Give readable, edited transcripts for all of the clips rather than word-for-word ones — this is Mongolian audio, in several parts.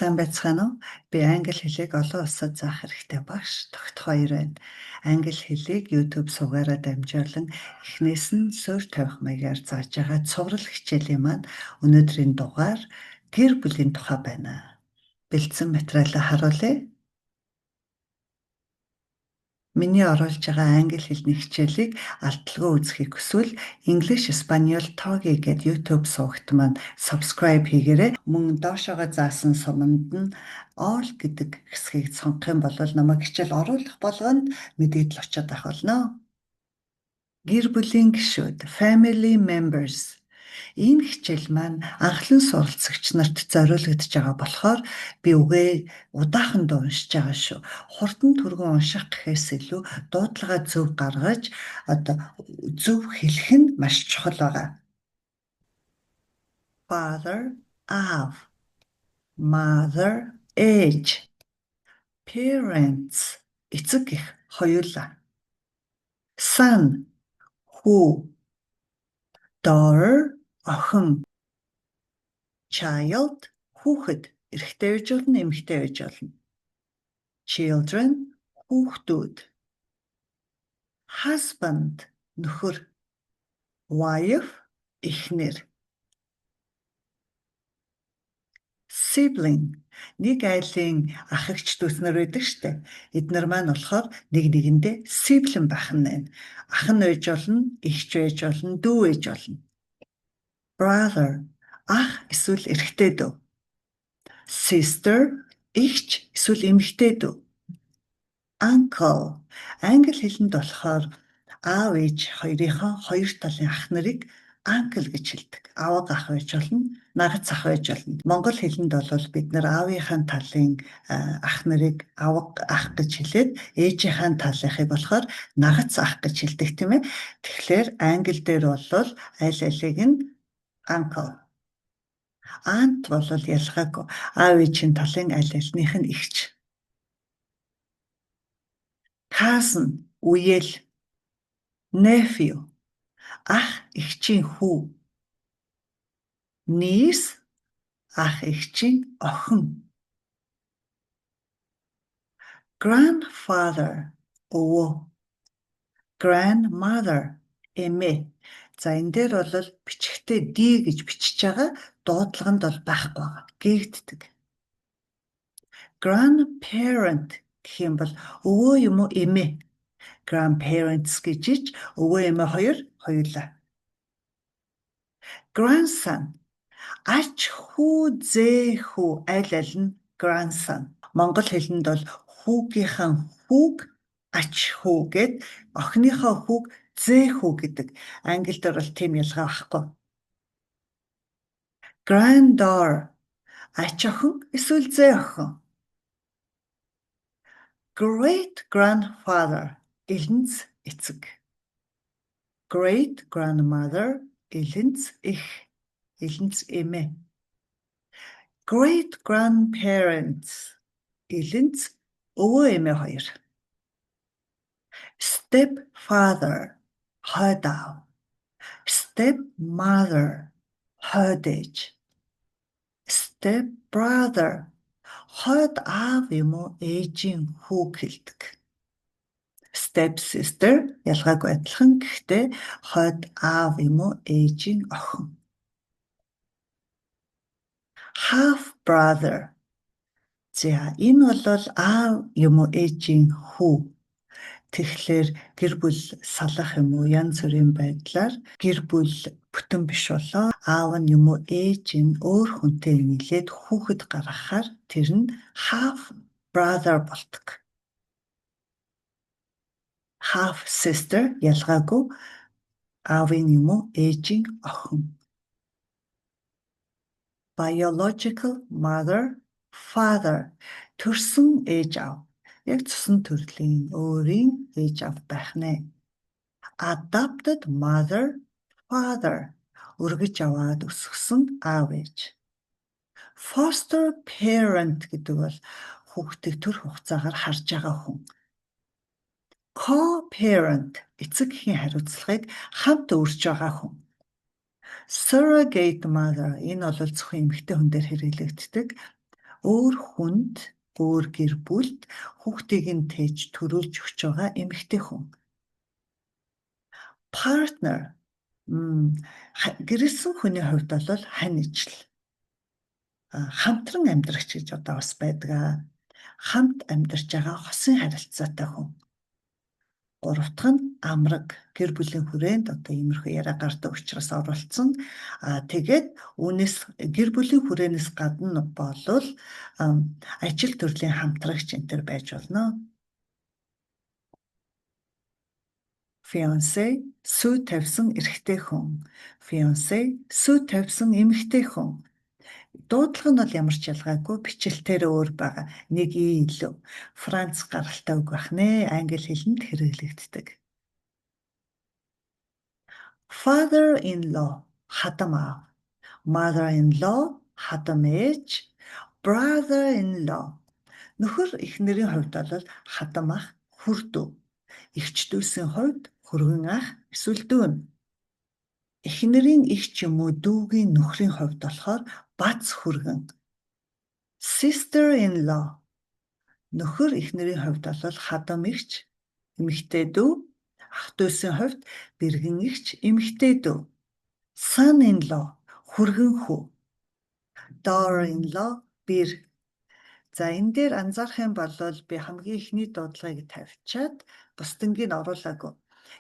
Сайн байцгаана уу? Би англи хэлийг олон улсад заах хэрэгтэй багш тогт 2 байна. Англи хэлийг YouTube сувгаараа дамжуулан эхнээс нь суурь тавих маягаар зааж байгаа цуврал хичээлийн маань өнөөдрийн дугаар гэр бүлийн тухай байна. Бэлдсэн материалаа харуулъя. Миний оруулж байгаа англи хэлний хичээлийг алдалгүй үзэхийг хүсвэл English Spaniel Talkie гэдэг YouTube сувагт маань subscribe хийгээрэй. Мөн доошоогоо заасан суманд нь all гэдэг хэсгийг сонгох юм бол намайг хичээл оруулах болгонд мэдээлэл очоод авах болно. Гэр бүлийн гишүүд, family members. Энэ хичээл маань анхлан суралцагч нарт зориулагдж байгаа болохоор би үгээ удааханд уншиж байгаа шүү. Хурдан түргэн унших гэхээс илүү дуудлагаа зөв гаргаж зөв хэлэх нь маш чухал байгаа. Father, аав. Mother, ээж. Parents, эцэг эх, хоёулаа. Son, хүү. Daughter, охин. Child, хүүхэд, эрэгтэй байж болно, эмэгтэй байж болно. Children, хүүхдүүд. Husband, нөхөр. Wife, эхнэр. Sibling, нэг айлын ах эгч дүүснэр байдаг штэ. Эднэр маань болохоор нэг нэгэндээ sibling байх нь байна. Ах нь байж болно, эгч байж болно, дүү байж болно. Brother, ах эсвэл эрэгтэй дүү. Sister, эгч эсвэл эмэгтэй дүү. Uncle, англи хэлэнд болохоор аав ээж хоёрынхоо хоёр талын ах нарыг uncle гэж хэлдэг. Аваг ах байж болно, нагц ах байж болно. Монгол хэлэнд бол бид нар аавынхаа талын ах нарыг аваг ах гэж хэлээд ээжийнхаа талынхыг болохоор нагц ах гэж хэлдэг тийм ээ. Тэгэхээр англи дээр бол аль алиг нь uncle. Aunt бол ялгаагүй аав ээжийн талын аль альных нь эгч. Cousin, үеэл. Nephew, ах эгчийн хүү. Niece, ах эгчийн охин. Grandfather, өвөө. Grandmother, эмээ. За энэ дээр бол бичгтээ D гэж бичиж байгаа, дуудлаганд бол байхгүй байгаа. Гээгддэг. Grandparent гэх юм бол өвөө юм уу эмээ. Grandparents гэж ич өвөө эмээ хоёулаа. Grandson, ач хүү зэхүү аль аль нь grandson. Монгол хэлэнд бол хүүгийнхаа хүүг ач хүү гэд охиныхоо хүүг зэхүү гэдэг. Англид бол тийм ялгаа байхгүй. Granddaughter, ач охин эсвэл зэ охин. Great grandfather, элэнц эцэг. Great grandmother, элэнц эх, элэнц эмээ. Great grandparents, элэнц өвөө эмээ хоёр. Stepfather, хойд аав. Stepmother, хойд ээж. Stepbrother, хойд аав юм уу ээжийн хүүг хэлдэг. Stepsister, ялгаагүй адилхан гэхдээ хойд аав юм уу ээжийн охин. Half brother. За энэ бол аав юм уу ээжийн хүү. Тэгэхээр гэр бүл салах юм уу янз бүрийн байдлаар гэр бүл бүтэн биш болоо аав нь юм уу ээж нь өөр хүнтэй нийлээд хүүхэд гаргахаар тэр нь half brother болдог. Half sister, ялгаагүй аавын юм уу ээжийн охин. Biological mother, father, төрсөн ээж аав. Яг цусан төрлийн өөрийн ээж аав байх нэ. Adopted mother, father, өргөж аваад өсгсөн аав ээж. Foster parent гэдэг бол хүүхдийг төр хугацаагаар харж байгаа хүн. Co-parent, эцэг эхийн хариуцлагыг хамт өөрж байгаа хүн. Surrogate mother, энэ бол зөвхөн эмэгтэй хүн дээр хэрэглэгддэг. Өөр хүнд, өөр гэр бүлд хүүхдийг нь тээж төрүүлж өгч байгаа эмэгтэй хүн. Partner гэрэлсэн хүний хувьд бол хань ижил. Хамтран амьдрагч гэж одоо бас байдаг. Хамт амьдарч байгаа хосын харилцаатай хүн. Гуравтх нь амраг гэр бүлийн хүрээнд одоо иймэрхүү яриа гардаг учраас оролцсон. Тэгээд үүнээс гэр бүлийн хүрээнээс гадна болвол ажил төрлийн хамтрагч энэ төр байж болно. Fiancé сүү тавьсан эрэгтэй хүн. Fiancé сүү тавьсан эмэгтэй хүн. Дуудлага нь бол ямар ч ялгаагүй бичлэлээр өөр байгаа. Нэг и илүү. Франц гаралтай үг байх нэ. Англи хэлэнд хэрэглэгддэг. Father-in-law хадам аав. Mother-in-law хадам ээж. Brother-in-law нөхөр эхнэрийн хувьд бол хадам ах хүрдүү. Эгч дүүсийн хувьд хөргөн ах эсвэл дүүн. Эхнэрийн эх ч юм уу дүүгийн нөхрийн хувьд болохоор бац хөргөн. Sister-in-law нөхөр эхнэрийн хувьд бол хадам эгч, эмэгтэй дүү. Ах дүүсийн хувьд бэргэн эгч, эмэгтэй дүү. Son-in-law хөргөн хүү. Daughter-in-law бэр. За энэ дээр анзаарах юм бол би хамгийн ихний дуудлагыг тавьчаад бусдынгийг оруулаагүй.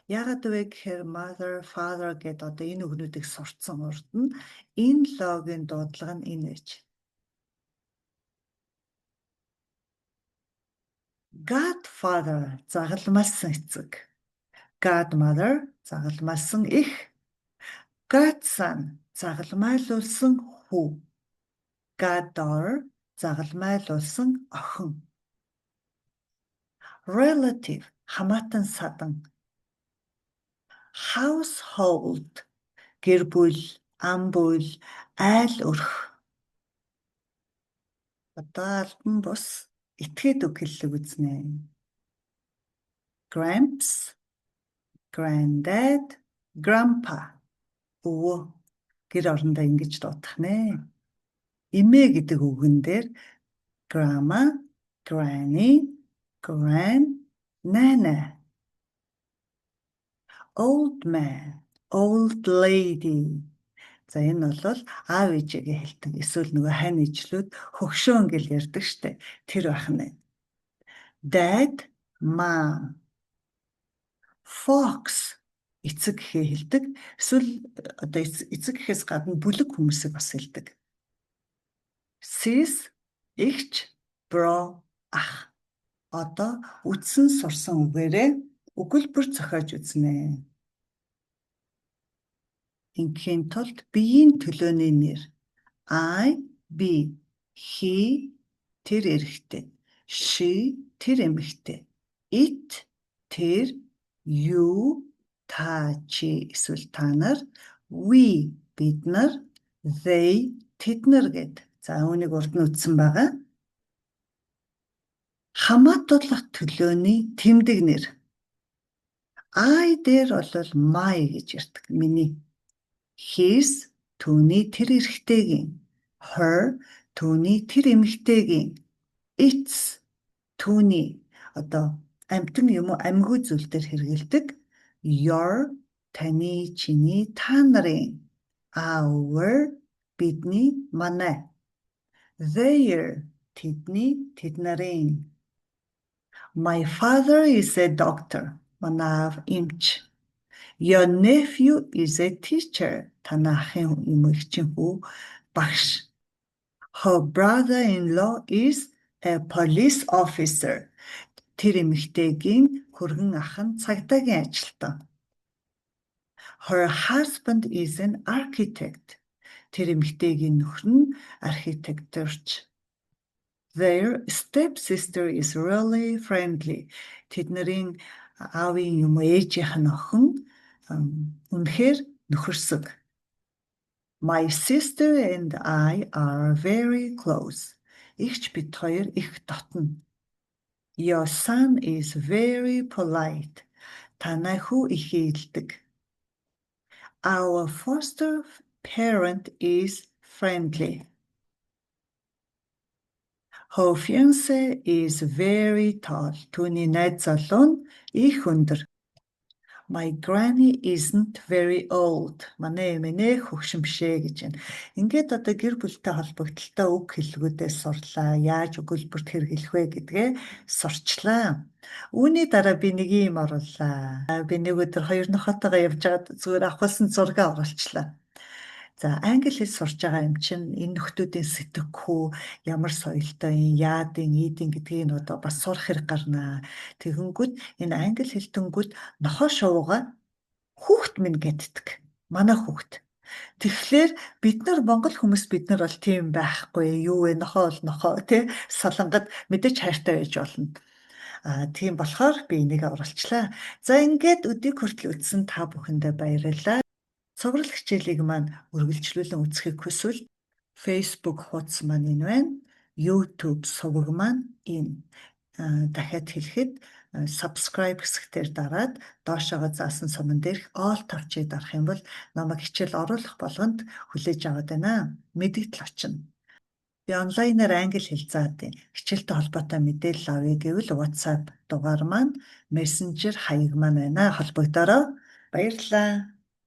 Яагаад вэ гэхээр mother, father гэдэг одоо энэ үгнүүдийг сурцсан урд нь энэ логийн дуудлага нь энэ байж. Godfather загалмайлсан эцэг. Godmother загалмайлсан эх. Godson загалмайлуулсан хүү. Goddaughter загалмайлуулсан охин. Relative хамаатан садан. Household гэр бүл, ам бүл, айл өрх. Одоо албан бус этгээд үг хэллэг үзнэ. Gramps, granddad, grandpa. Өвөө гэр орондоо ингэж дуудах нэ. Эмээ гэдэг үгэн дээр grandma, granny, gran, nana. Old man, old lady. За энэ бол аав ээжигээ хэлдэг. Эсвэл нөгөө хань ижлүүд хөгшөөн гэл ярьдаг штэ. Тэр байх нь. Dad, mom. Fox эцэг гэхээ хэлдэг. Эсвэл одоо эцэг гэхээс гадна бүлэг хүмүүсийг бас хэлдэг. Sis эгч, bro ах. Одоо үтсэн сурсан үгээрээ өгүүлбэр зохиож үзнэ. Ингийн тулд биеийн төлөөний нэр. I, би, he, тэр эрэгтэй. She, тэр эмэгтэй. It, тэр, you, та, чи, эсвэл та нар. We, бид нар. They, тэд нар гэд. За үүнийг урд нь үтсэн байгаа. Хамаатуулах төлөөний тэмдэг нэр. I дээр бол my гэж ярьдаг. Миний. His түүний тэр эрэгтэйгийн. Her түүний тэр эмэгтэйгийн. Its түүний одоо амьтан юм уу амьгүй зүйл дээр хэрэгэлдэг. Your таны чиний та нарын. Our бидний манай. Their тэдний тэд нарын. My father is a doctor. Манай аав эмч. Your nephew is a teacher. Танай ахын юм эгчин хүү багш. Her brother-in-law is a police officer. Тэр эмэгтэйгийн хөргөн ах нь цагдаагийн ажилтан. Her husband is an architect. Тэр эмэгтэйгийн нөхөр нь архитектурч. Their stepsister is really friendly. Тэднэрийн аавын юм ээжийнх нь охин үнэхээр нөхөрсөг. My sister and I are very close. Игч бид хоёр их дотно. Your son is very polite. Танай хүү их ийдэг. Our foster parent is friendly. Her fiancé is very tall. Түүний найз залуу нь их өндөр. My granny isn't very old. Манай эмэнэ хөгшин бишээ гэж байна. Ингээд одоо гэр бүлтэй холбогдлолтой үг хэллэгүүдээ сурлаа. Яаж өгүүлбэрт хэрэглэх вэ гэдгээ сурчлаа. Үүний дараа би нэг юм оруулаа. Би нэг өдөр хоёр нохотойгоо явж байгаад зүгээр авахсан зураг оруулчлаа. За, англи хэл сурж байгаа юм чинь энэ нөхдүүдийн сэтгэхүй, ямар соёлтой юм, яадын, ийдин гэдгийг нь одоо бас сурах хэрэг гарнаа. Тэгэнгүүт энэ англи хэл тэнгүүд нохоо шувууга хүүхд минь гэддэг. Манай хүүхд. Тэгэхээр бид нар монгол хүмүүс бид нар бол тийм байхгүй. Юу вэ? Нохоо бол нохоо тий солонгод мэдээж хайртай байж болно. Тийм болохоор би энийг оруулчлаа. За ингээд өдийг хүртэл үзсэн та бүхэндээ баярлалаа. Цуврал хичээлийг маань үргэлжлүүлэн үзэхийг хүсвэл Facebook хуудас маань энэ байна. YouTube суваг маань энэ. Дахиад хэлэхэд subscribe хэсгээр дараад доошоогоо заасан суман дээрх all тавчийг дарах юм бол намайг хичээл оруулах болгонд хүлээж аваад байна. Мэдэгдэл очино. Би онлайнаар англи хэл заадаг. Хичээлтэй холбоотой мэдээлэл авъя гэвэл WhatsApp дугаар маань Messenger хаяг маань байна. Холбогдороо. Баярлалаа.